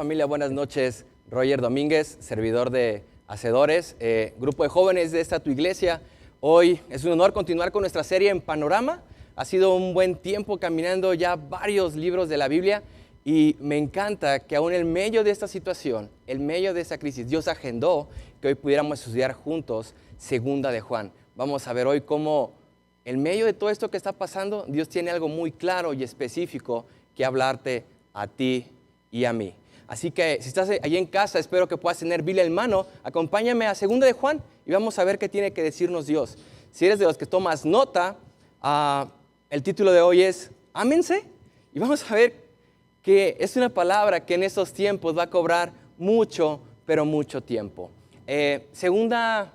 Familia, buenas noches. Roger Domínguez, servidor de Hacedores, grupo de jóvenes de esta tu iglesia. Hoy es un honor continuar con nuestra serie en Panorama. Ha sido un buen tiempo caminando ya varios libros de la Biblia y me encanta que aún en medio de esta situación, en medio de esta crisis, Dios agendó que hoy pudiéramos estudiar juntos Segunda de Juan. Vamos a ver hoy cómo en medio de todo esto que está pasando, Dios tiene algo muy claro y específico que hablarte a ti y a mí. Así que si estás allí en casa, espero que puedas tener Biblia en mano. Acompáñame a Segunda de Juan y vamos a ver qué tiene que decirnos Dios. Si eres de los que tomas nota, el título de hoy es Ámense. Y vamos a ver que es una palabra que en estos tiempos va a cobrar mucho, pero mucho tiempo. Segunda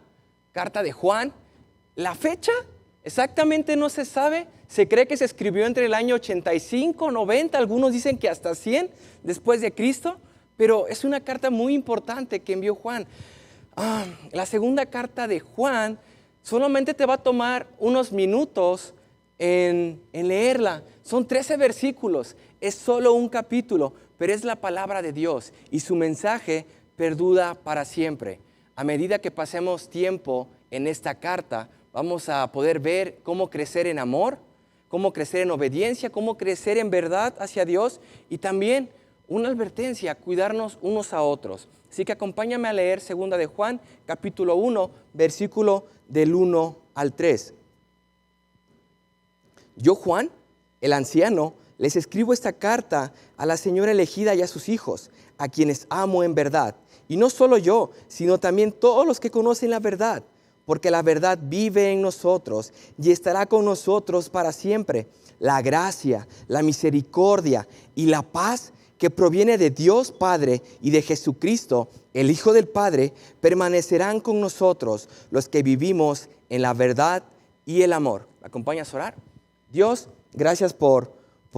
carta de Juan, la fecha exactamente no se sabe. Se cree que se escribió entre el año 85, 90, algunos dicen que hasta 100 después de Cristo, pero es una carta muy importante que envió Juan. La segunda carta de Juan solamente te va a tomar unos minutos en leerla. Son 13 versículos, es solo un capítulo, pero es la palabra de Dios y su mensaje perdura para siempre. A medida que pasemos tiempo en esta carta, vamos a poder ver cómo crecer en amor, cómo crecer en obediencia, cómo crecer en verdad hacia Dios y también una advertencia, cuidarnos unos a otros. Así que acompáñame a leer 2 de Juan, capítulo 1, versículo del 1 al 3. Yo, Juan, el anciano, les escribo esta carta a la señora elegida y a sus hijos, a quienes amo en verdad. Y no solo yo, sino también todos los que conocen la verdad, porque la verdad vive en nosotros y estará con nosotros para siempre. La gracia, la misericordia y la paz que proviene de Dios Padre y de Jesucristo, el Hijo del Padre, permanecerán con nosotros, los que vivimos en la verdad y el amor. ¿Me acompañas a orar? Dios, gracias por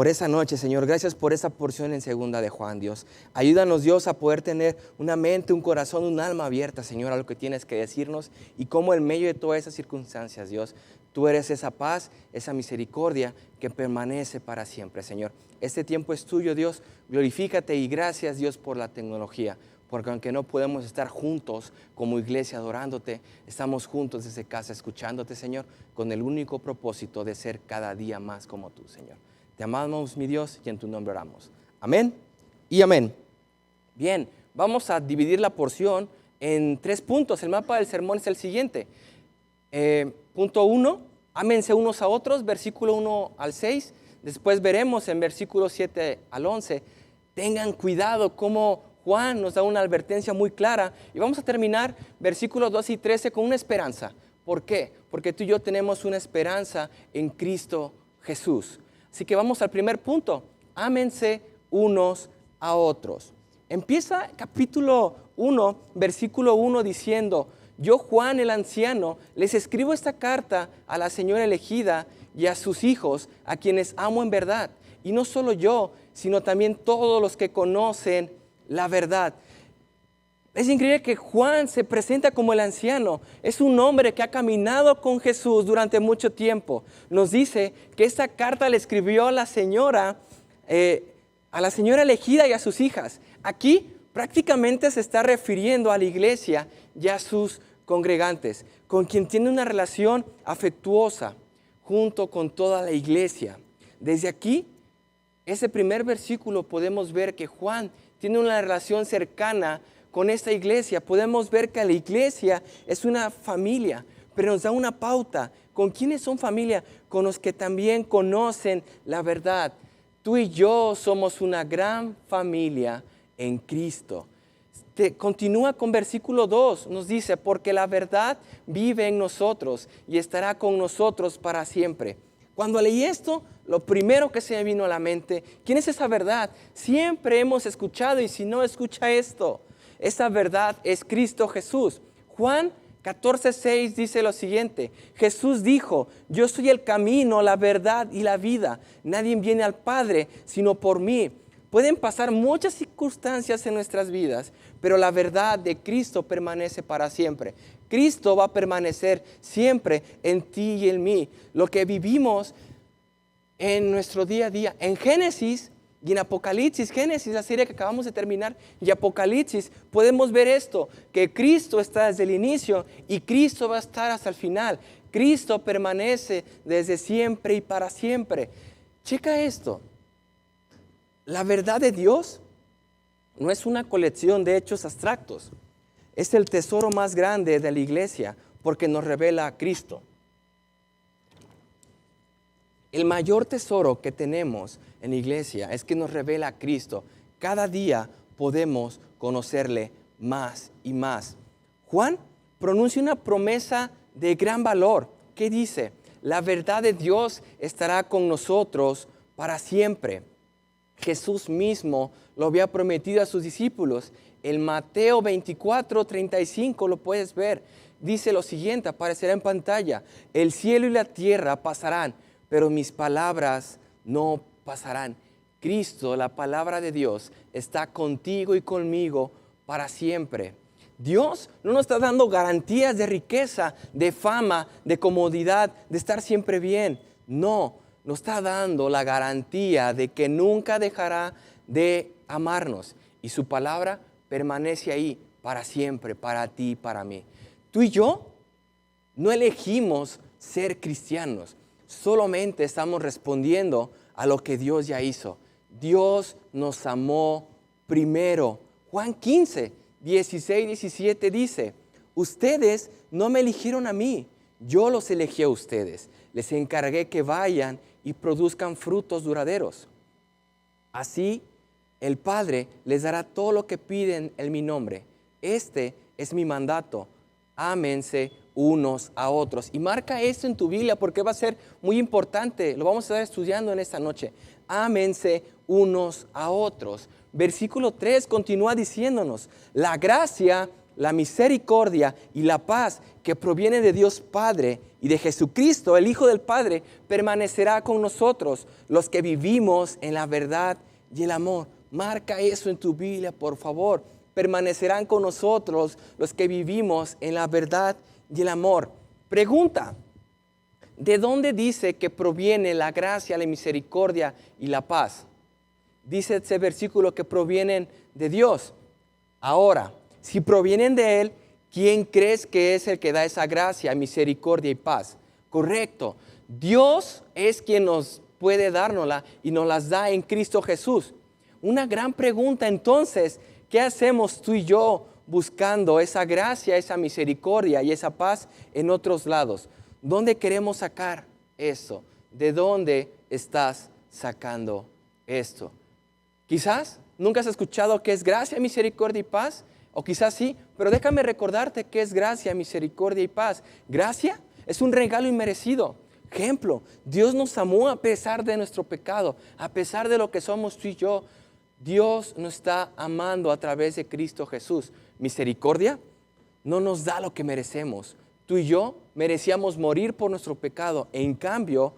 esa noche, Señor. Gracias por esa porción en Segunda de Juan, Dios. Ayúdanos, Dios, a poder tener una mente, un corazón, un alma abierta, Señor, a lo que tienes que decirnos y cómo en medio de todas esas circunstancias, Dios, tú eres esa paz, esa misericordia que permanece para siempre, Señor. Este tiempo es tuyo, Dios. Glorifícate y gracias, Dios, por la tecnología. Porque aunque no podemos estar juntos como iglesia adorándote, estamos juntos desde casa escuchándote, Señor, con el único propósito de ser cada día más como tú, Señor. Te amamos, mi Dios, y en tu nombre oramos. Amén y amén. Bien, vamos a dividir la porción en 3 puntos. El mapa del sermón es el siguiente. Punto 1, ámense unos a otros, versículo 1 al 6. Después veremos en versículo 7 al 11. Tengan cuidado como Juan nos da una advertencia muy clara. Y vamos a terminar versículos 2 y 13 con una esperanza. ¿Por qué? Porque tú y yo tenemos una esperanza en Cristo Jesús. Así que vamos al primer punto. Ámense unos a otros. Empieza capítulo 1, versículo 1 diciendo: yo, Juan el anciano, les escribo esta carta a la señora elegida y a sus hijos, a quienes amo en verdad. Y no solo yo, sino también todos los que conocen la verdad. Es increíble que Juan se presenta como el anciano. Es un hombre que ha caminado con Jesús durante mucho tiempo. Nos dice que esta carta le escribió a la señora elegida y a sus hijas. Aquí prácticamente se está refiriendo a la iglesia y a sus congregantes, con quien tiene una relación afectuosa junto con toda la iglesia. Desde aquí, ese primer versículo, podemos ver que Juan tiene una relación cercana con esta iglesia. Podemos ver que la iglesia es una familia, pero nos da una pauta. ¿Con quiénes son familia? Con los que también conocen la verdad. Tú y yo somos una gran familia en Cristo. Continúa con versículo 2, nos dice: porque la verdad vive en nosotros y estará con nosotros para siempre. Cuando leí esto, lo primero que se me vino a la mente: ¿quién es esa verdad? Siempre hemos escuchado, y si no, escucha esto. Esa verdad es Cristo Jesús. Juan 14:6 dice lo siguiente: Jesús dijo: yo soy el camino, la verdad y la vida. Nadie viene al Padre sino por mí. Pueden pasar muchas circunstancias en nuestras vidas, pero la verdad de Cristo permanece para siempre. Cristo va a permanecer siempre en ti y en mí. Lo que vivimos en nuestro día a día. En Génesis Y en Apocalipsis, Génesis, la serie que acabamos de terminar, y Apocalipsis, podemos ver esto, que Cristo está desde el inicio y Cristo va a estar hasta el final. Cristo permanece desde siempre y para siempre. Checa esto. La verdad de Dios no es una colección de hechos abstractos. Es el tesoro más grande de la iglesia porque nos revela a Cristo. El mayor tesoro que tenemos en la iglesia es que nos revela a Cristo. Cada día podemos conocerle más y más. Juan pronuncia una promesa de gran valor. ¿Qué dice? La verdad de Dios estará con nosotros para siempre. Jesús mismo lo había prometido a sus discípulos. En Mateo 24:35 lo puedes ver. Dice lo siguiente, aparecerá en pantalla. El cielo y la tierra pasarán, pero mis palabras no pasarán. Cristo, la palabra de Dios, está contigo y conmigo para siempre. Dios no nos está dando garantías de riqueza, de fama, de comodidad, de estar siempre bien. No, nos está dando la garantía de que nunca dejará de amarnos. Y su palabra permanece ahí para siempre, para ti y para mí. Tú y yo no elegimos ser cristianos. Solamente estamos respondiendo a lo que Dios ya hizo. Dios nos amó primero. Juan 15:16-17 dice, ustedes no me eligieron a mí, yo los elegí a ustedes. Les encargué que vayan y produzcan frutos duraderos. Así, el Padre les dará todo lo que piden en mi nombre. Este es mi mandato. Ámense unos a otros. Y marca esto en tu Biblia porque va a ser muy importante. Lo vamos a estar estudiando en esta noche. Ámense unos a otros. Versículo 3 continúa diciéndonos, la gracia, la misericordia y la paz que proviene de Dios Padre y de Jesucristo, el Hijo del Padre, permanecerá con nosotros, los que vivimos en la verdad y el amor. Marca eso en tu Biblia, por favor. Permanecerán con nosotros los que vivimos en la verdad y el amor. Pregunta, ¿de dónde dice que proviene la gracia, la misericordia y la paz? Dice ese versículo que provienen de Dios. Ahora, si provienen de Él, ¿quién crees que es el que da esa gracia, misericordia y paz? Correcto. Dios es quien nos puede dárnosla y nos las da en Cristo Jesús. Una gran pregunta entonces, ¿qué hacemos tú y yo buscando esa gracia, esa misericordia y esa paz en otros lados? ¿Dónde queremos sacar eso? ¿De dónde estás sacando esto? Quizás nunca has escuchado qué es gracia, misericordia y paz, o quizás sí, pero déjame recordarte qué es gracia, misericordia y paz. Gracia es un regalo inmerecido. Ejemplo, Dios nos amó a pesar de nuestro pecado, a pesar de lo que somos tú y yo. Dios nos está amando a través de Cristo Jesús. Misericordia no nos da lo que merecemos. Tú y yo merecíamos morir por nuestro pecado. En cambio,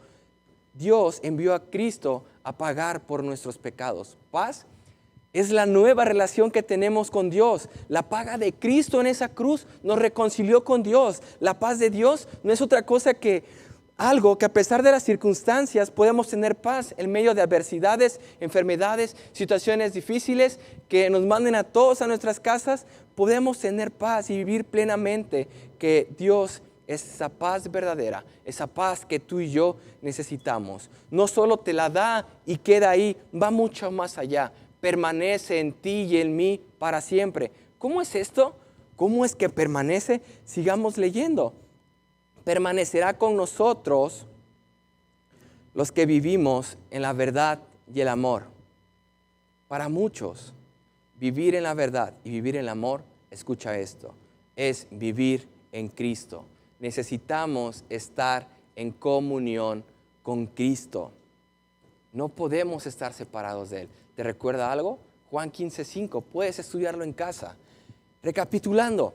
Dios envió a Cristo a pagar por nuestros pecados. Paz es la nueva relación que tenemos con Dios. La paga de Cristo en esa cruz nos reconcilió con Dios. La paz de Dios no es otra cosa que algo que a pesar de las circunstancias podemos tener paz en medio de adversidades, enfermedades, situaciones difíciles que nos manden a todos a nuestras casas. Podemos tener paz y vivir plenamente que Dios es esa paz verdadera, esa paz que tú y yo necesitamos. No solo te la da y queda ahí, va mucho más allá. Permanece en ti y en mí para siempre. ¿Cómo es esto? ¿Cómo es que permanece? Sigamos leyendo. Permanecerá con nosotros los que vivimos en la verdad y el amor. Para muchos, vivir en la verdad y vivir en el amor, escucha esto, es vivir en Cristo. Necesitamos estar en comunión con Cristo. No podemos estar separados de Él. ¿Te recuerda algo? Juan 15:5, puedes estudiarlo en casa. Recapitulando,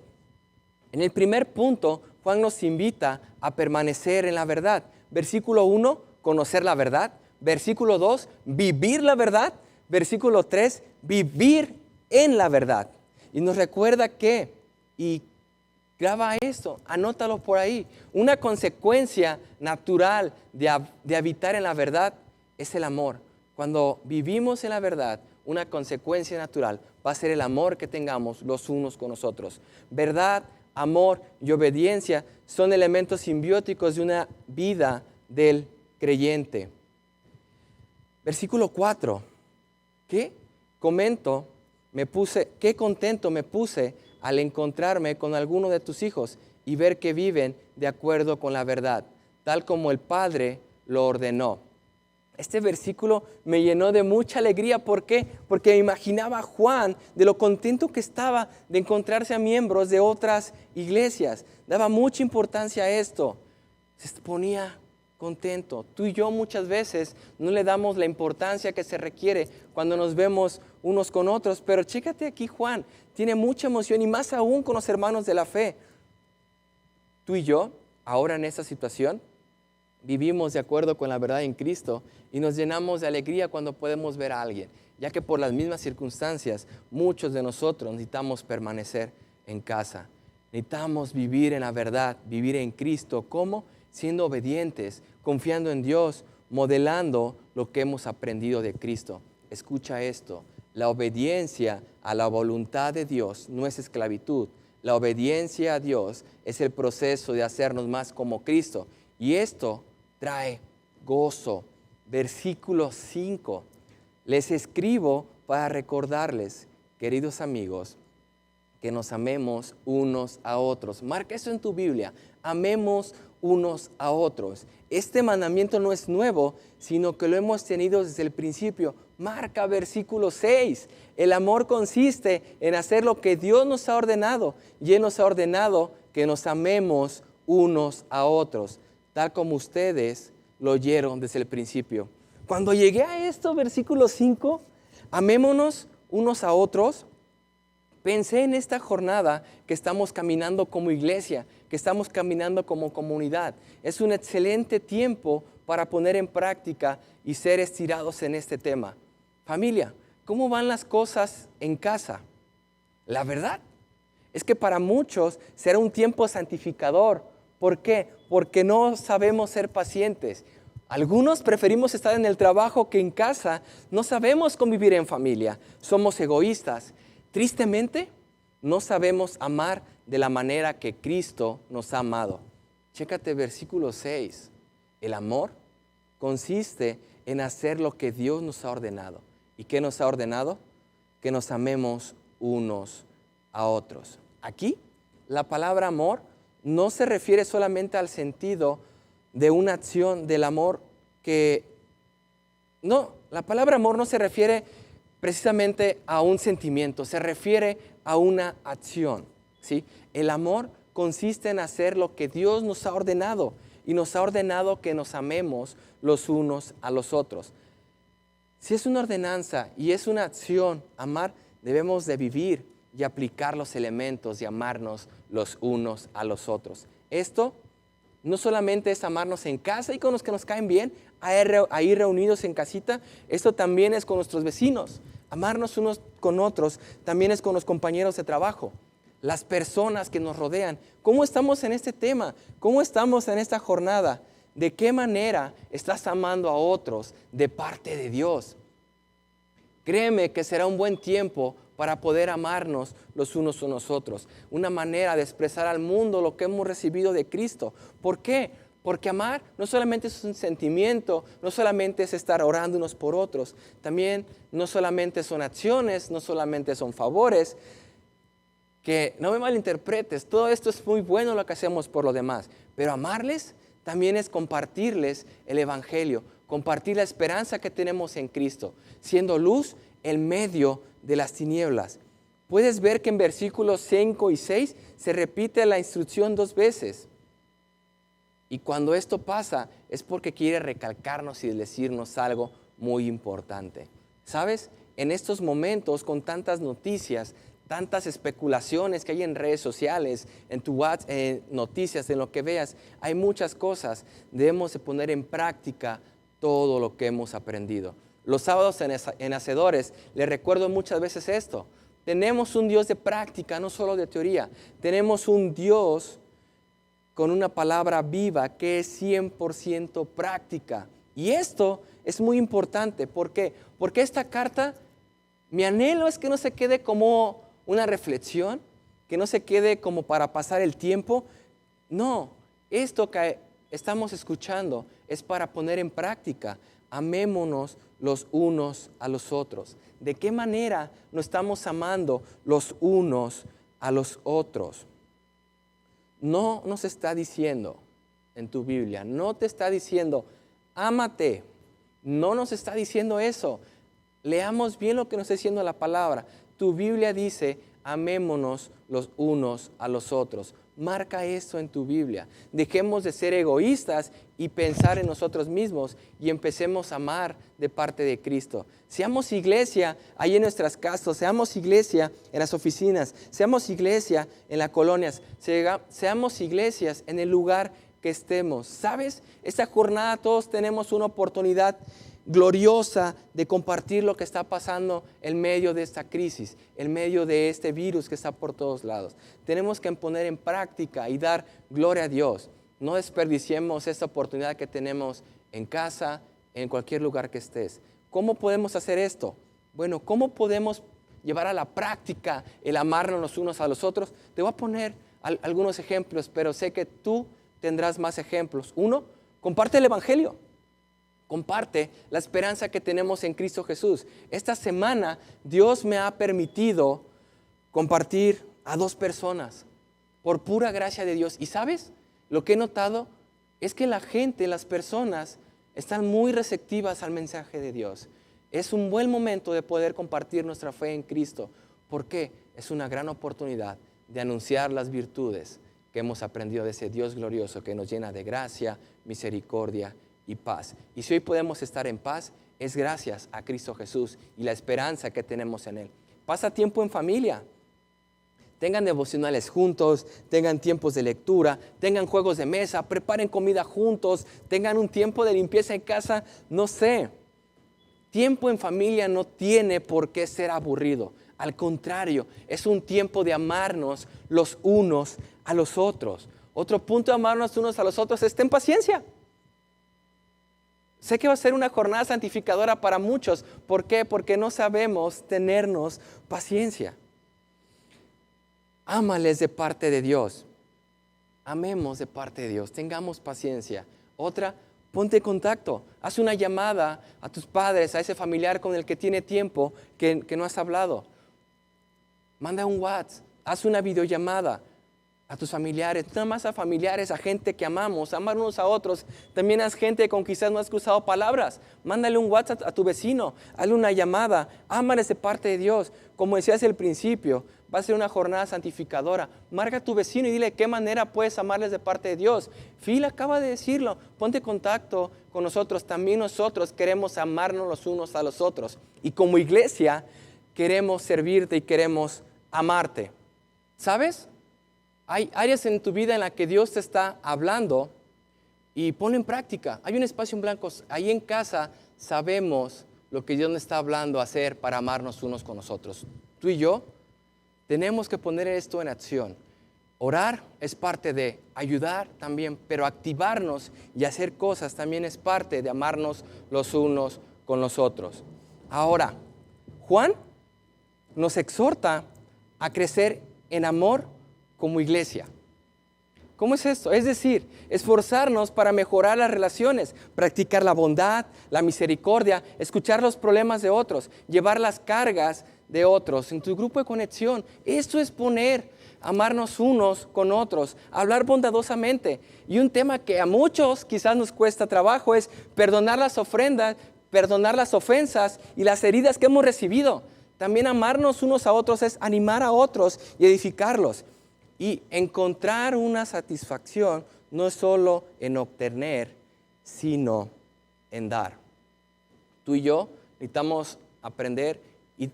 en el primer punto, Juan nos invita a permanecer en la verdad. Versículo 1, conocer la verdad. Versículo 2, vivir la verdad. Versículo 3, vivir en la verdad. Y nos recuerda que, y graba esto, anótalo por ahí, una consecuencia natural de habitar en la verdad es el amor. Cuando vivimos en la verdad, una consecuencia natural va a ser el amor que tengamos los unos con los otros. Verdad, amor y obediencia son elementos simbióticos de una vida del creyente. Versículo 4. Qué contento me puse al encontrarme con alguno de tus hijos y ver que viven de acuerdo con la verdad, tal como el Padre lo ordenó. Este versículo me llenó de mucha alegría. ¿Por qué? Porque me imaginaba a Juan de lo contento que estaba de encontrarse a miembros de otras iglesias. Daba mucha importancia a esto. Se ponía contento. Tú y yo muchas veces no le damos la importancia que se requiere cuando nos vemos unos con otros. Pero chécate aquí, Juan tiene mucha emoción y más aún con los hermanos de la fe. Tú y yo, ahora en esta situación, vivimos de acuerdo con la verdad en Cristo y nos llenamos de alegría cuando podemos ver a alguien, ya que por las mismas circunstancias muchos de nosotros necesitamos permanecer en casa. Necesitamos vivir en la verdad, vivir en Cristo. ¿Cómo? Siendo obedientes, confiando en Dios, modelando lo que hemos aprendido de Cristo. Escucha esto, la obediencia a la voluntad de Dios no es esclavitud. La obediencia a Dios es el proceso de hacernos más como Cristo. Y esto trae gozo. Versículo 5. Les escribo para recordarles, queridos amigos, que nos amemos unos a otros. Marca eso en tu Biblia. Amemos unos a otros. Este mandamiento no es nuevo, sino que lo hemos tenido desde el principio. Marca versículo 6. El amor consiste en hacer lo que Dios nos ha ordenado. Y Él nos ha ordenado que nos amemos unos a otros, tal como ustedes lo oyeron desde el principio. Cuando llegué a esto, versículo 5, amémonos unos a otros, pensé en esta jornada que estamos caminando como iglesia, que estamos caminando como comunidad. Es un excelente tiempo para poner en práctica y ser estirados en este tema. Familia, ¿cómo van las cosas en casa? La verdad es que para muchos será un tiempo santificador. ¿Por qué? Porque no sabemos ser pacientes. Algunos preferimos estar en el trabajo que en casa. No sabemos convivir en familia. Somos egoístas. Tristemente, no sabemos amar de la manera que Cristo nos ha amado. Chécate versículo 6. El amor consiste en hacer lo que Dios nos ha ordenado. ¿Y qué nos ha ordenado? Que nos amemos unos a otros. Aquí, la palabra amor no se refiere solamente al sentido de una acción del amor la palabra amor no se refiere precisamente a un sentimiento, se refiere a una acción, ¿sí? El amor consiste en hacer lo que Dios nos ha ordenado y nos ha ordenado que nos amemos los unos a los otros. Si es una ordenanza y es una acción, amar, debemos de vivir y aplicar los elementos de amarnos los unos a los otros. Esto no solamente es amarnos en casa y con los que nos caen bien, ahí reunidos en casita, esto también es con nuestros vecinos. Amarnos unos con otros también es con los compañeros de trabajo, las personas que nos rodean. ¿Cómo estamos en este tema? ¿Cómo estamos en esta jornada? ¿De qué manera estás amando a otros de parte de Dios? Créeme que será un buen tiempo para poder amarnos los unos a los otros. Una manera de expresar al mundo lo que hemos recibido de Cristo. ¿Por qué? Porque amar no solamente es un sentimiento, no solamente es estar orando unos por otros. También no solamente son acciones, no solamente son favores. Que no me malinterpretes, todo esto es muy bueno lo que hacemos por los demás. Pero amarles también es compartirles el Evangelio, compartir la esperanza que tenemos en Cristo, siendo luz en medio de las tinieblas. Puedes ver que en versículos 5 y 6 se repite la instrucción 2 veces. Y cuando esto pasa es porque quiere recalcarnos y decirnos algo muy importante. ¿Sabes? En estos momentos con tantas noticias, tantas especulaciones que hay en redes sociales, en tu WhatsApp, noticias, en lo que veas, hay muchas cosas. Debemos de poner en práctica todo lo que hemos aprendido. Los sábados en Hacedores, les recuerdo muchas veces esto. Tenemos un Dios de práctica, no solo de teoría. Tenemos un Dios con una palabra viva que es 100% práctica. Y esto es muy importante. ¿Por qué? Porque esta carta, mi anhelo es que no se quede como una reflexión, que no se quede como para pasar el tiempo. No, esto que estamos escuchando es para poner en práctica. Amémonos los unos a los otros. ¿De qué manera nos estamos amando los unos a los otros? No nos está diciendo en tu Biblia, no te está diciendo, ámate. No nos está diciendo eso. Leamos bien lo que nos está diciendo la palabra. Tu Biblia dice, amémonos los unos a los otros. Marca eso en tu Biblia. Dejemos de ser egoístas y pensar en nosotros mismos y empecemos a amar de parte de Cristo. Seamos iglesia ahí en nuestras casas, seamos iglesia en las oficinas, seamos iglesia en las colonias, seamos iglesias en el lugar que estemos. ¿Sabes? Esta jornada todos tenemos una oportunidad gloriosa de compartir lo que está pasando en medio de esta crisis, en medio de este virus que está por todos lados. Tenemos que poner en práctica y dar gloria a Dios. No desperdiciemos esta oportunidad que tenemos en casa, en cualquier lugar que estés. ¿Cómo podemos hacer esto? Bueno, ¿cómo podemos llevar a la práctica el amarnos los unos a los otros? Te voy a poner algunos ejemplos, pero sé que tú tendrás más ejemplos. Uno, comparte el Evangelio. Comparte la esperanza que tenemos en Cristo Jesús. Esta semana Dios me ha permitido compartir a 2 personas por pura gracia de Dios. ¿Y sabes? Lo que he notado es que la gente, las personas, están muy receptivas al mensaje de Dios. Es un buen momento de poder compartir nuestra fe en Cristo. ¿Por qué? Es una gran oportunidad de anunciar las virtudes que hemos aprendido de ese Dios glorioso que nos llena de gracia, misericordia y paz. Y si hoy podemos estar en paz, es gracias a Cristo Jesús y la esperanza que tenemos en Él. Pasa tiempo en familia. Tengan devocionales juntos, tengan tiempos de lectura, tengan juegos de mesa, preparen comida juntos, tengan un tiempo de limpieza en casa, no sé. Tiempo en familia no tiene por qué ser aburrido. Al contrario, es un tiempo de amarnos los unos a los otros. Otro punto de amarnos unos a los otros es ten paciencia. Sé que va a ser una jornada santificadora para muchos. ¿Por qué? Porque no sabemos tenernos paciencia. Ámales de parte de Dios. Amemos de parte de Dios. Tengamos paciencia. Otra, ponte en contacto. Haz una llamada a tus padres, a ese familiar con el que tiene tiempo que no has hablado. Manda un WhatsApp. Haz una videollamada a tus familiares, nada más a familiares, a gente que amamos, amar unos a otros. También a gente con quizás no has cruzado palabras. Mándale un WhatsApp a tu vecino, hazle una llamada, ámales de parte de Dios. Como decías al principio, va a ser una jornada santificadora. Marca a tu vecino y dile qué manera puedes amarles de parte de Dios. Phil acaba de decirlo, ponte en contacto con nosotros. También nosotros queremos amarnos los unos a los otros. Y como iglesia queremos servirte y queremos amarte. ¿Sabes? Hay áreas en tu vida en las que Dios te está hablando y ponlo en práctica. Hay un espacio en blanco. Ahí en casa sabemos lo que Dios nos está hablando a hacer para amarnos unos con nosotros. Tú y yo tenemos que poner esto en acción. Orar es parte de ayudar también, pero activarnos y hacer cosas también es parte de amarnos los unos con los otros. Ahora, Juan nos exhorta a crecer en amor como iglesia. ¿Cómo es esto? Es decir, esforzarnos para mejorar las relaciones, practicar la bondad, la misericordia, escuchar los problemas de otros, llevar las cargas de otros en tu grupo de conexión. Esto es amarnos unos con otros, hablar bondadosamente. Y un tema que a muchos quizás nos cuesta trabajo es perdonar las ofrendas, perdonar las ofensas y las heridas que hemos recibido. También amarnos unos a otros es animar a otros y edificarlos. Y encontrar una satisfacción no es solo en obtener, sino en dar. Tú y yo necesitamos aprender y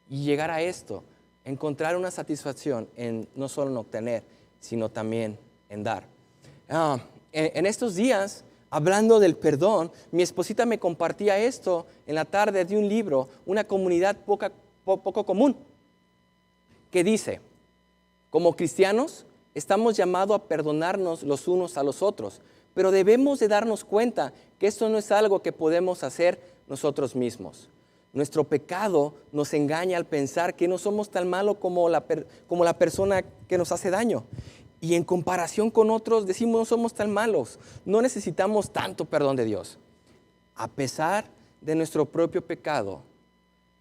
llegar a esto, encontrar una satisfacción no solo en obtener, sino también en dar. En estos días, hablando del perdón, mi esposita me compartía esto en la tarde de un libro, Una comunidad poco común, que dice: como cristianos, estamos llamados a perdonarnos los unos a los otros pero debemos de darnos cuenta que esto no es algo que podemos hacer nosotros mismos. Nuestro pecado nos engaña al pensar que no somos tan malos como la persona que nos hace daño. Y en comparación con otros decimos no somos tan malos, no necesitamos tanto perdón de Dios. A pesar de nuestro propio pecado,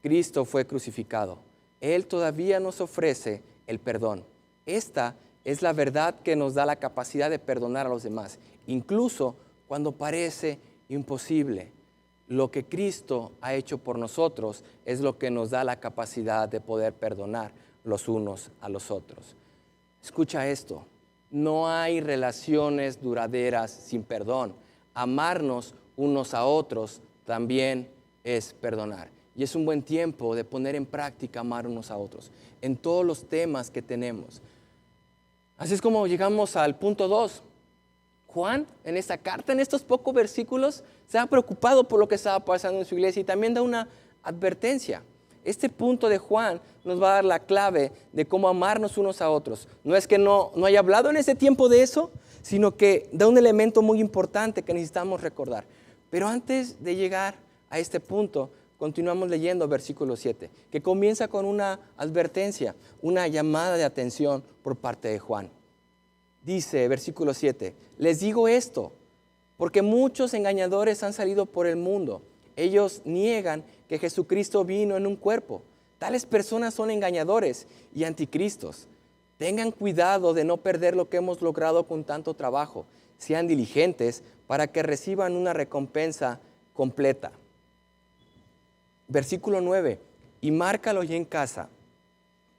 Cristo fue crucificado. Él todavía nos ofrece el perdón. Esta es la verdad que nos da la capacidad de perdonar a los demás, incluso cuando parece imposible. Lo que Cristo ha hecho por nosotros es lo que nos da la capacidad de poder perdonar los unos a los otros. Escucha esto, no hay relaciones duraderas sin perdón. Amarnos unos a otros también es perdonar. Y es un buen tiempo de poner en práctica amar unos a otros en todos los temas que tenemos. Así es como llegamos al punto 2. Juan, en esta carta, en estos pocos versículos, se ha preocupado por lo que estaba pasando en su iglesia y también da una advertencia. Este punto de Juan nos va a dar la clave de cómo amarnos unos a otros. No es que no haya hablado en ese tiempo de eso, sino que da un elemento muy importante que necesitamos recordar. Pero antes de llegar a este punto, continuamos leyendo versículo 7, que comienza con una advertencia, una llamada de atención por parte de Juan. Dice, versículo 7, les digo esto, porque muchos engañadores han salido por el mundo. Ellos niegan que Jesucristo vino en un cuerpo. Tales personas son engañadores y anticristos. Tengan cuidado de no perder lo que hemos logrado con tanto trabajo. Sean diligentes para que reciban una recompensa completa. Versículo 9, y márcalo ya en casa.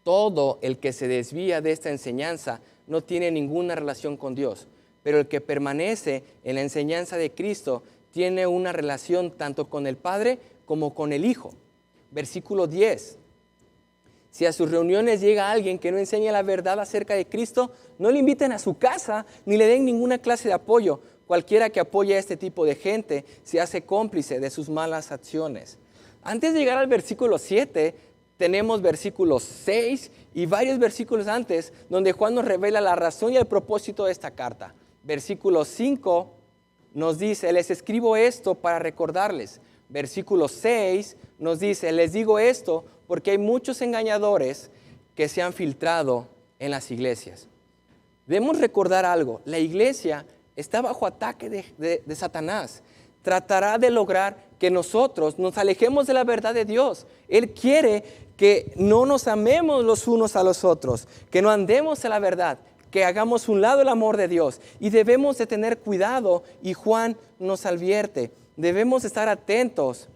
Todo el que se desvía de esta enseñanza no tiene ninguna relación con Dios, pero el que permanece en la enseñanza de Cristo tiene una relación tanto con el Padre como con el Hijo. Versículo 10. Si a sus reuniones llega alguien que no enseña la verdad acerca de Cristo, no le inviten a su casa ni le den ninguna clase de apoyo. Cualquiera que apoye a este tipo de gente se hace cómplice de sus malas acciones. Antes de llegar al versículo 7, tenemos versículos 6 y varios versículos antes donde Juan nos revela la razón y el propósito de esta carta. Versículo 5 nos dice, les escribo esto para recordarles. Versículo 6 nos dice, les digo esto porque hay muchos engañadores que se han filtrado en las iglesias. Debemos recordar algo, la iglesia está bajo ataque de Satanás. Tratará de lograr que nosotros nos alejemos de la verdad de Dios. Él quiere que no nos amemos los unos a los otros, que no andemos en la verdad, que hagamos un lado el amor de Dios. Y debemos de tener cuidado, y Juan nos advierte, debemos estar atentos.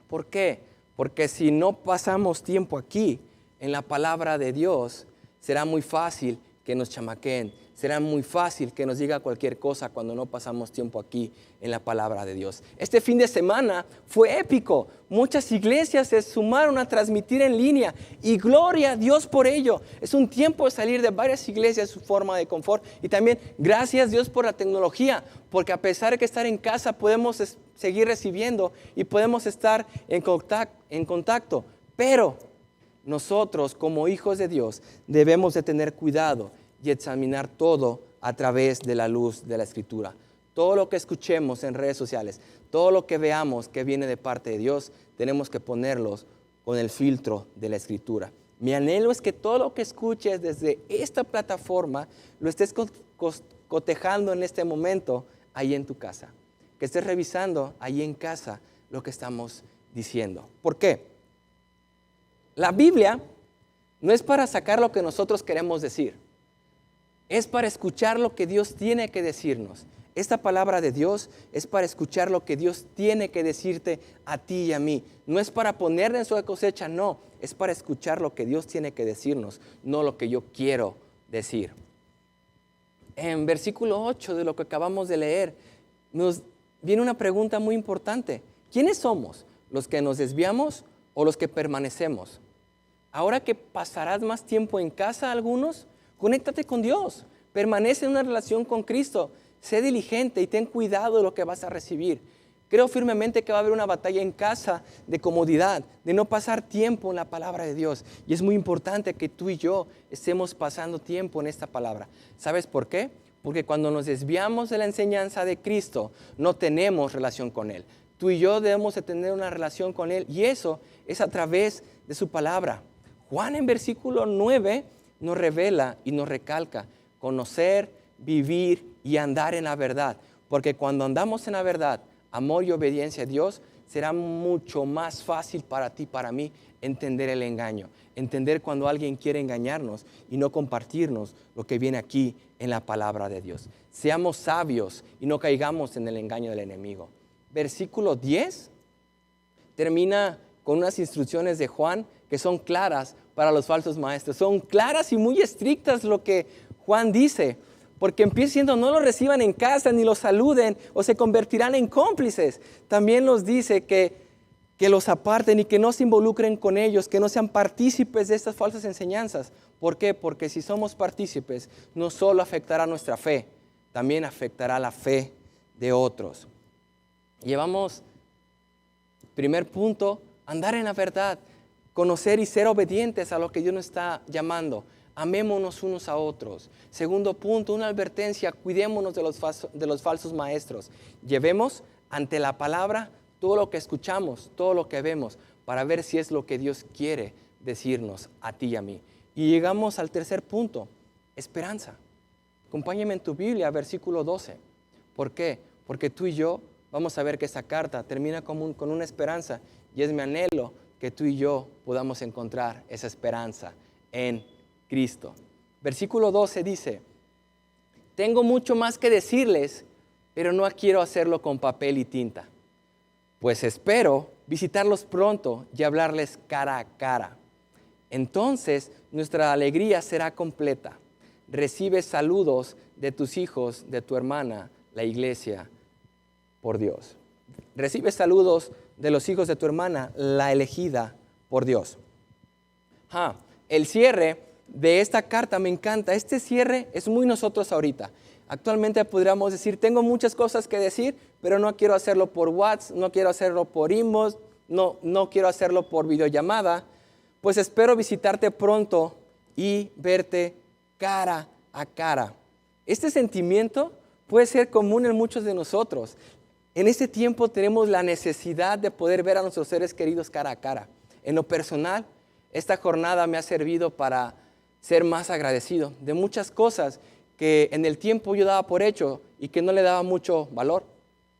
¿Por qué? Porque si no pasamos tiempo aquí en la palabra de Dios, será muy fácil que nos chamaqueen. Será muy fácil que nos diga cualquier cosa cuando no pasamos tiempo aquí en la palabra de Dios. Este fin de semana fue épico. Muchas iglesias se sumaron a transmitir en línea y gloria a Dios por ello. Es un tiempo de salir de varias iglesias de su forma de confort y también gracias a Dios por la tecnología, porque a pesar de que estar en casa podemos seguir recibiendo y podemos estar en contacto. Pero nosotros como hijos de Dios debemos de tener cuidado y examinar todo a través de la luz de la Escritura. Todo lo que escuchemos en redes sociales, todo lo que veamos que viene de parte de Dios, tenemos que ponerlos con el filtro de la Escritura. Mi anhelo es que todo lo que escuches desde esta plataforma lo estés cotejando en este momento ahí en tu casa. Que estés revisando ahí en casa lo que estamos diciendo. ¿Por qué? La Biblia no es para sacar lo que nosotros queremos decir. Es para escuchar lo que Dios tiene que decirnos. Esta palabra de Dios es para escuchar lo que Dios tiene que decirte a ti y a mí. No es para ponerle en su cosecha, no. Es para escuchar lo que Dios tiene que decirnos, no lo que yo quiero decir. En versículo 8 de lo que acabamos de leer, nos viene una pregunta muy importante. ¿Quiénes somos? ¿Los que nos desviamos o los que permanecemos? Ahora que pasarás más tiempo en casa algunos, conéctate con Dios, permanece en una relación con Cristo, sé diligente y ten cuidado de lo que vas a recibir. Creo firmemente que va a haber una batalla en casa de comodidad, de no pasar tiempo en la palabra de Dios. Y es muy importante que tú y yo estemos pasando tiempo en esta palabra. ¿Sabes por qué? Porque cuando nos desviamos de la enseñanza de Cristo, no tenemos relación con Él. Tú y yo debemos de tener una relación con Él, y eso es a través de su palabra. Juan en versículo 9 nos revela y nos recalca: conocer, vivir y andar en la verdad. Porque cuando andamos en la verdad, amor y obediencia a Dios, será mucho más fácil para ti, para mí, entender el engaño. Entender cuando alguien quiere engañarnos y no compartirnos lo que viene aquí en la palabra de Dios. Seamos sabios y no caigamos en el engaño del enemigo. Versículo 10 termina con unas instrucciones de Juan que son claras para los falsos maestros. Son claras y muy estrictas lo que Juan dice, porque empieza diciendo: no los reciban en casa ni los saluden o se convertirán en cómplices. También los dice que los aparten y que no se involucren con ellos, que no sean partícipes de estas falsas enseñanzas. ¿Por qué? Porque si somos partícipes, no solo afectará nuestra fe, también afectará la fe de otros. Llevamos, primer punto, andar en la verdad, conocer y ser obedientes a lo que Dios nos está llamando. Amémonos unos a otros. Segundo punto, una advertencia: cuidémonos de los falsos maestros. Llevemos ante la palabra todo lo que escuchamos, todo lo que vemos, para ver si es lo que Dios quiere decirnos a ti y a mí. Y llegamos al tercer punto: esperanza. Acompáñame en tu Biblia, versículo 12. ¿Por qué? Porque tú y yo vamos a ver que esta carta termina con una esperanza, y es mi anhelo que tú y yo podamos encontrar esa esperanza en Cristo. Versículo 12 dice: tengo mucho más que decirles, pero no quiero hacerlo con papel y tinta. Pues espero visitarlos pronto y hablarles cara a cara. Entonces nuestra alegría será completa. Recibe saludos de tus hijos, de tu hermana, la iglesia, por Dios. Recibe saludos de los hijos de tu hermana, la elegida por Dios. El cierre de esta carta me encanta. Este cierre es muy nosotros ahorita. Actualmente podríamos decir: tengo muchas cosas que decir, pero no quiero hacerlo por WhatsApp, no quiero hacerlo por inbox, no quiero hacerlo por videollamada. Pues espero visitarte pronto y verte cara a cara. Este sentimiento puede ser común en muchos de nosotros. En este tiempo tenemos la necesidad de poder ver a nuestros seres queridos cara a cara. En lo personal, esta jornada me ha servido para ser más agradecido de muchas cosas que en el tiempo yo daba por hecho y que no le daba mucho valor.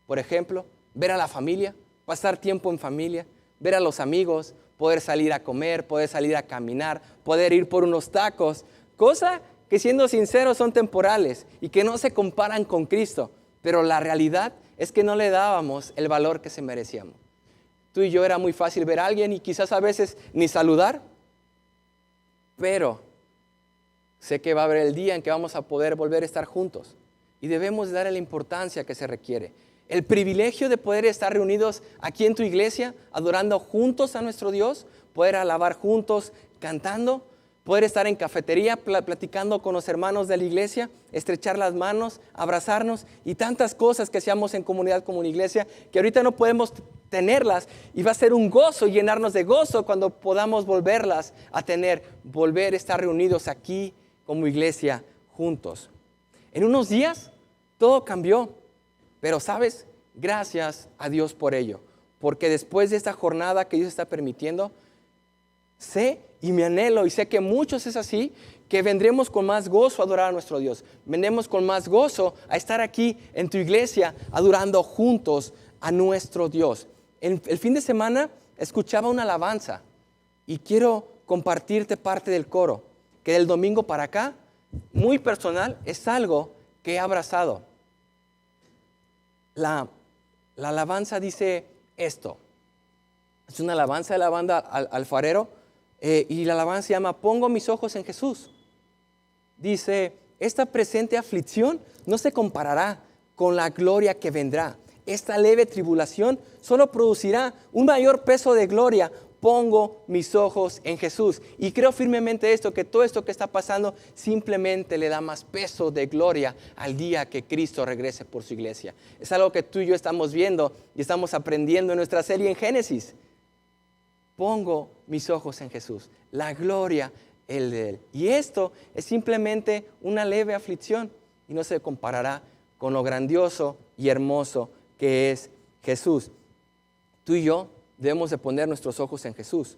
Por ejemplo, ver a la familia, pasar tiempo en familia, ver a los amigos, poder salir a comer, poder salir a caminar, poder ir por unos tacos, cosa que, siendo sinceros, son temporales y que no se comparan con Cristo. Pero la realidad es que no le dábamos el valor que se merecíamos. Tú y yo era muy fácil ver a alguien y quizás a veces ni saludar, pero sé que va a haber el día en que vamos a poder volver a estar juntos y debemos darle la importancia que se requiere. El privilegio de poder estar reunidos aquí en tu iglesia, adorando juntos a nuestro Dios, poder alabar juntos, cantando, poder estar en cafetería, platicando con los hermanos de la iglesia, estrechar las manos, abrazarnos y tantas cosas que hacíamos en comunidad como una iglesia, que ahorita no podemos tenerlas, y va a ser un gozo, llenarnos de gozo cuando podamos volverlas a tener, volver a estar reunidos aquí como iglesia juntos. En unos días todo cambió, pero ¿sabes? Gracias a Dios por ello, porque después de esta jornada que Dios está permitiendo, sé y me anhelo, y sé que muchos es así, que vendremos con más gozo a adorar a nuestro Dios. Vendremos con más gozo a estar aquí en tu iglesia adorando juntos a nuestro Dios. El fin de semana escuchaba una alabanza y quiero compartirte parte del coro, que del domingo para acá, muy personal, es algo que he abrazado. La alabanza dice esto. Es una alabanza de la banda Alfarero, y la alabanza se llama Pongo mis ojos en Jesús. Dice: esta presente aflicción no se comparará con la gloria que vendrá. Esta leve tribulación solo producirá un mayor peso de gloria. Pongo mis ojos en Jesús. Y creo firmemente esto, que todo esto que está pasando simplemente le da más peso de gloria al día que Cristo regrese por su iglesia. Es algo que tú y yo estamos viendo y estamos aprendiendo en nuestra serie en Génesis. Pongo mis ojos en Jesús. La gloria, el de Él. Y esto es simplemente una leve aflicción. y no se comparará con lo grandioso y hermoso que es Jesús. Tú y yo debemos de poner nuestros ojos en Jesús.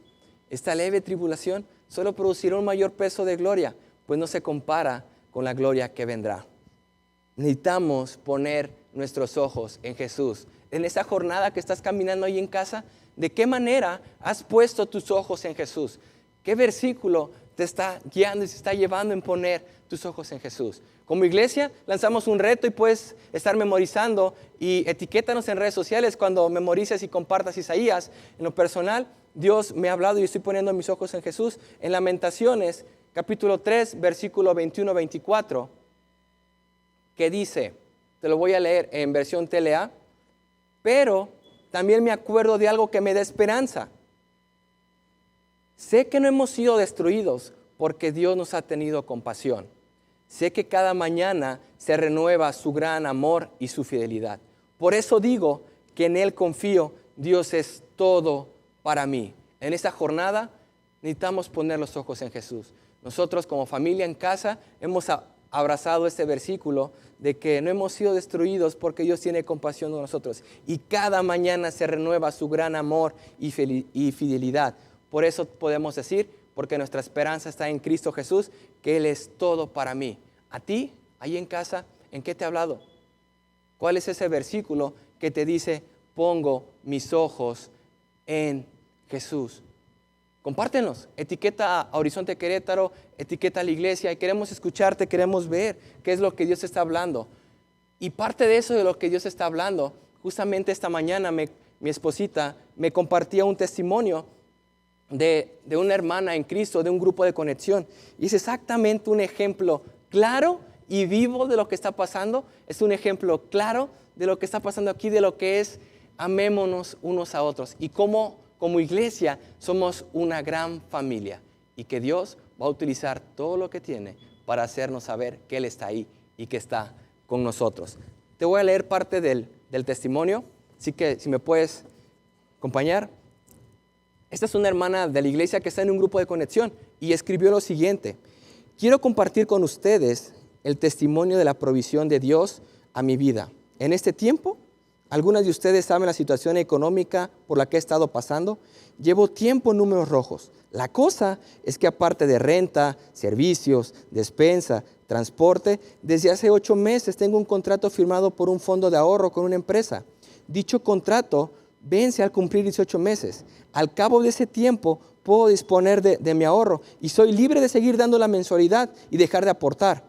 Esta leve tribulación solo producirá un mayor peso de gloria, pues no se compara con la gloria que vendrá. Necesitamos poner nuestros ojos en Jesús. En esa jornada que estás caminando ahí en casa, ¿de qué manera has puesto tus ojos en Jesús? ¿Qué versículo te está guiando y se está llevando en poner tus ojos en Jesús? Como iglesia lanzamos un reto y puedes estar memorizando y etiquétanos en redes sociales cuando memorices y compartas Isaías. En lo personal, Dios me ha hablado y estoy poniendo mis ojos en Jesús. En Lamentaciones, capítulo 3, versículo 21-24, que dice, te lo voy a leer en versión TLA, pero también me acuerdo de algo que me da esperanza. Sé que no hemos sido destruidos porque Dios nos ha tenido compasión. Sé que cada mañana se renueva su gran amor y su fidelidad. Por eso digo que en Él confío. Dios es todo para mí. En esta jornada necesitamos poner los ojos en Jesús. Nosotros como familia en casa hemos abrazado este versículo de que no hemos sido destruidos porque Dios tiene compasión de nosotros. Y cada mañana se renueva su gran amor y fidelidad. Por eso podemos decir, porque nuestra esperanza está en Cristo Jesús, que Él es todo para mí. A ti, ahí en casa, ¿en qué te ha hablado? ¿Cuál es ese versículo que te dice, pongo mis ojos en Jesús? Compártenos, etiqueta a Horizonte Querétaro, etiqueta a la iglesia y queremos escucharte, queremos ver qué es lo que Dios está hablando. Y parte de eso de lo que Dios está hablando, justamente esta mañana mi esposita me compartía un testimonio de una hermana en Cristo, de un grupo de conexión. Y es exactamente un ejemplo claro y vivo de lo que está pasando. Es un ejemplo claro de lo que está pasando aquí, de lo que es amémonos unos a otros. Y como iglesia somos una gran familia. Y que Dios va a utilizar todo lo que tiene para hacernos saber que Él está ahí y que está con nosotros. Te voy a leer parte del testimonio, así que si me puedes acompañar. Esta es una hermana de la iglesia que está en un grupo de conexión y escribió lo siguiente: quiero compartir con ustedes el testimonio de la provisión de Dios a mi vida. En este tiempo, algunas de ustedes saben la situación económica por la que he estado pasando. Llevo tiempo en números rojos. La cosa es que aparte de renta, servicios, despensa, transporte, desde hace 8 meses tengo un contrato firmado por un fondo de ahorro con una empresa. Dicho contrato vence al cumplir 18 meses. Al cabo de ese tiempo puedo disponer de mi ahorro y soy libre de seguir dando la mensualidad y dejar de aportar.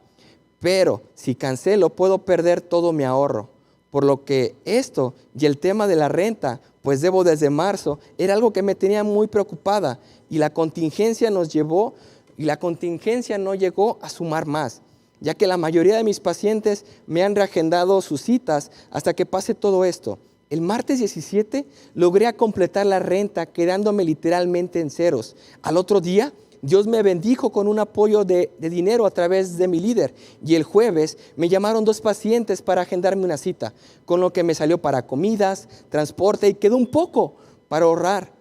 Pero si cancelo puedo perder todo mi ahorro. Por lo que esto y el tema de la renta, pues debo desde marzo, era algo que me tenía muy preocupada y la contingencia no llegó a sumar más, ya que la mayoría de mis pacientes me han reagendado sus citas hasta que pase todo esto. El martes 17 logré completar la renta quedándome literalmente en ceros. Al otro día, Dios me bendijo con un apoyo de dinero a través de mi líder. Y el jueves me llamaron 2 pacientes para agendarme una cita, con lo que me salió para comidas, transporte y quedó un poco para ahorrar.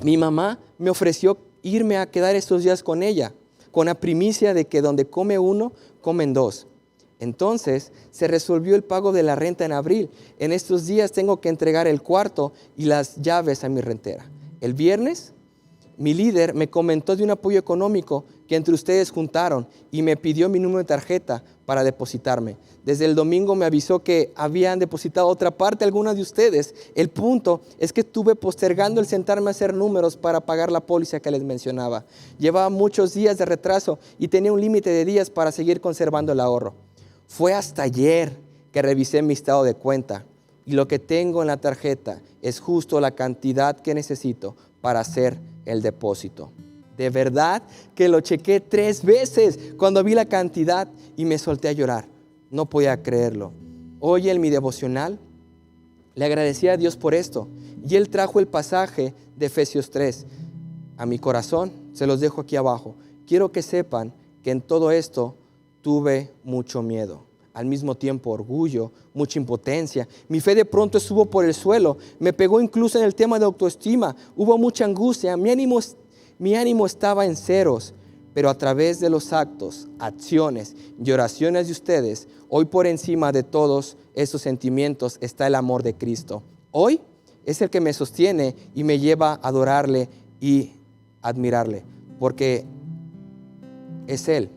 Mi mamá me ofreció irme a quedar estos días con ella, con la primicia de que donde come uno, comen 2. Entonces se resolvió el pago de la renta en abril. En estos días tengo que entregar el cuarto y las llaves a mi rentera. El viernes, mi líder me comentó de un apoyo económico que entre ustedes juntaron y me pidió mi número de tarjeta para depositarme. Desde el domingo me avisó que habían depositado otra parte algunas de ustedes. El punto es que estuve postergando el sentarme a hacer números para pagar la póliza que les mencionaba. Llevaba muchos días de retraso y tenía un límite de días para seguir conservando el ahorro. Fue hasta ayer que revisé mi estado de cuenta y lo que tengo en la tarjeta es justo la cantidad que necesito para hacer el depósito. De verdad que lo chequé 3 veces cuando vi la cantidad y me solté a llorar. No podía creerlo. Hoy en mi devocional le agradecí a Dios por esto y Él trajo el pasaje de Efesios 3 a mi corazón. Se los dejo aquí abajo. Quiero que sepan que en todo esto tuve mucho miedo, al mismo tiempo orgullo, mucha impotencia. Mi fe de pronto estuvo por el suelo, me pegó incluso en el tema de autoestima, hubo mucha angustia, mi ánimo estaba en ceros, pero a través de los actos, acciones y oraciones de ustedes, hoy por encima de todos esos sentimientos está el amor de Cristo. Hoy es el que me sostiene y me lleva a adorarle y admirarle, porque es Él,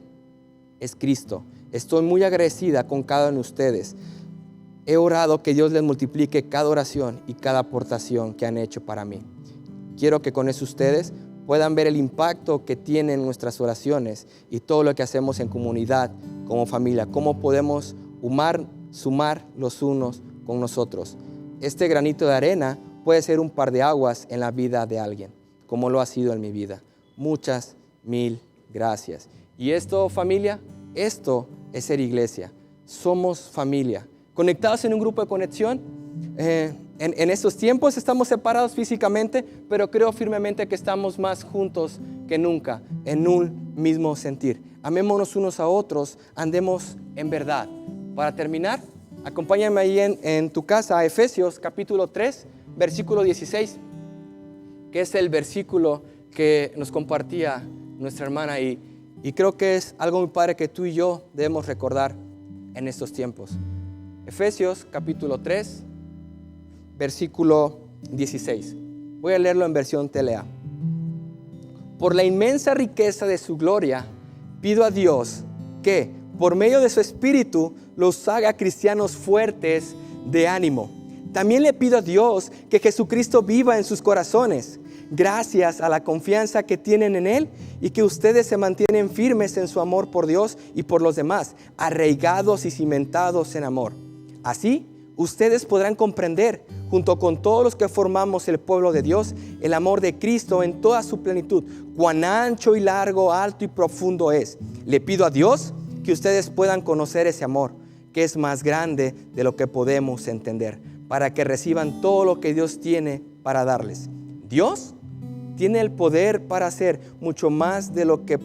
es Cristo. Estoy muy agradecida con cada uno de ustedes. He orado que Dios les multiplique cada oración y cada aportación que han hecho para mí. Quiero que con eso ustedes puedan ver el impacto que tienen nuestras oraciones y todo lo que hacemos en comunidad, como familia, cómo podemos sumar los unos con nosotros. Este granito de arena puede ser un par de aguas en la vida de alguien, como lo ha sido en mi vida. Muchas, mil gracias. Y esto, familia, esto es ser iglesia. Somos familia. Conectados en un grupo de conexión. En estos tiempos estamos separados físicamente, pero creo firmemente que estamos más juntos que nunca, en un mismo sentir. Amémonos unos a otros, andemos en verdad. Para terminar, acompáñame ahí en tu casa a Efesios capítulo 3, versículo 16, que es el versículo que nos compartía nuestra hermana y creo que es algo muy padre que tú y yo debemos recordar en estos tiempos. Efesios capítulo 3, versículo 16. Voy a leerlo en versión TLA. Por la inmensa riqueza de su gloria, pido a Dios que, por medio de su Espíritu, los haga cristianos fuertes de ánimo. También le pido a Dios que Jesucristo viva en sus corazones, gracias a la confianza que tienen en Él y que ustedes se mantienen firmes en su amor por Dios y por los demás, arraigados y cimentados en amor. Así, ustedes podrán comprender, junto con todos los que formamos el pueblo de Dios, el amor de Cristo en toda su plenitud, cuán ancho y largo, alto y profundo es. Le pido a Dios que ustedes puedan conocer ese amor, que es más grande de lo que podemos entender, para que reciban todo lo que Dios tiene para darles. Dios tiene el poder para hacer mucho más de lo que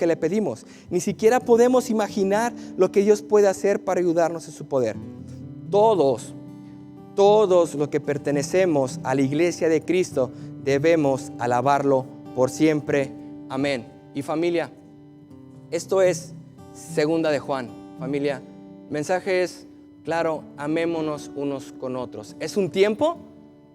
le pedimos. Ni siquiera podemos imaginar lo que Dios puede hacer para ayudarnos en su poder. Todos los que pertenecemos a la iglesia de Cristo debemos alabarlo por siempre. Amén. Y familia, esto es segunda de Juan. Familia, el mensaje es claro, amémonos unos con otros. Es un tiempo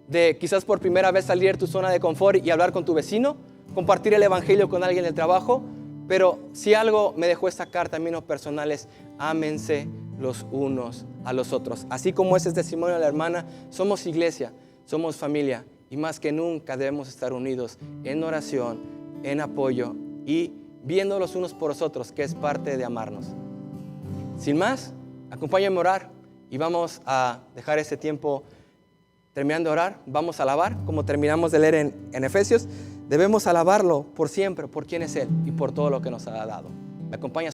de quizás por primera vez salir de tu zona de confort y hablar con tu vecino, compartir el evangelio con alguien del trabajo, pero si algo me dejó esta carta en lo personal es ámense los unos a los otros. Así como ese testimonio de la hermana, somos iglesia, somos familia y más que nunca debemos estar unidos en oración, en apoyo y viendo los unos por los otros, que es parte de amarnos. Sin más, acompáñenme a orar y vamos a dejar ese tiempo. Terminando de orar, vamos a alabar, como terminamos de leer en Efesios. Debemos alabarlo por siempre, por quién es Él y por todo lo que nos ha dado. ¿Me acompañas?